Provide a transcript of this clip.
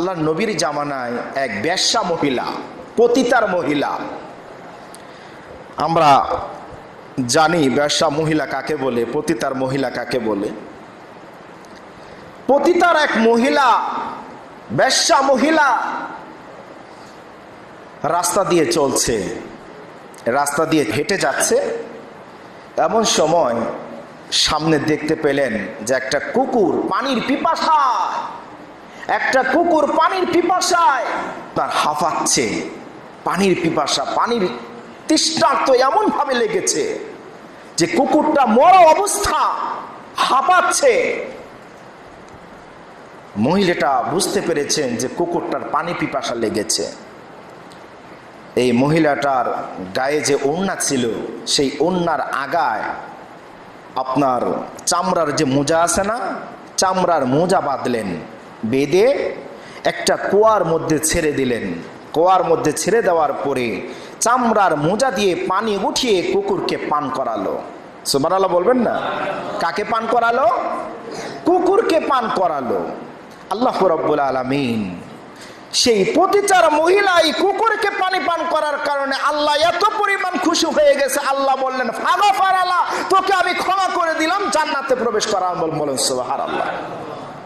আল্লাহ নবীর জামানায় এক বেশ্যা মহিলা, পতিতার মহিলা, আমরা জানি বেশ্যা মহিলা কাকে বলে, পতিতার মহিলা কাকে বলে। পতিতার এক মহিলা, বেশ্যা মহিলা রাস্তা দিয়ে চলছে, রাস্তা দিয়ে হেঁটে যাচ্ছে। এমন সময় সামনে দেখতে পেলেন যে একটা কুকুর পানির পিপাসায়, একটা কুকুর পানির পিপাসায় তার হাঁফাচ্ছে। পানির পিপাসা, পানির তৃষ্ণার্ত এমন ভাবে লেগেছে যে কুকুরটা মরা অবস্থা হাঁপাচ্ছে। মহিলাটা বুঝতে পেরেছেন যে কুকুরটার পানি পিপাসা লেগেছে। এই মহিলাটার গায়ে যে ওড়না ছিল, সেই ওড়নার আগায় আপনার চামড়ার যে মোজা আছে না, চামড়ার মোজা বাঁধলেন, বেঁধে একটা কুয়ার মধ্যে ছেড়ে দিলেন। কুয়ার মধ্যে ছেড়ে দেওয়ার পরে চামড়ার মোজা দিয়ে পানি উঠিয়ে কুকুরকে পান করালো। সুবহানাল্লাহ বলবেন না? কাকে পান করালো? কুকুরকে পান করালো। আল্লাহ রাব্বুল আলামিন সেই পতিতার মহিলা এই কুকুরকে পানি পান করার কারণে আল্লাহ এত পরিমাণ খুশি হয়ে গেছে, আল্লাহ বললেন ফাগাফারালা, তোকে আমি ক্ষমা করে দিলাম, জান্নাতে প্রবেশ করার। বলেন সুবহানাল্লাহ।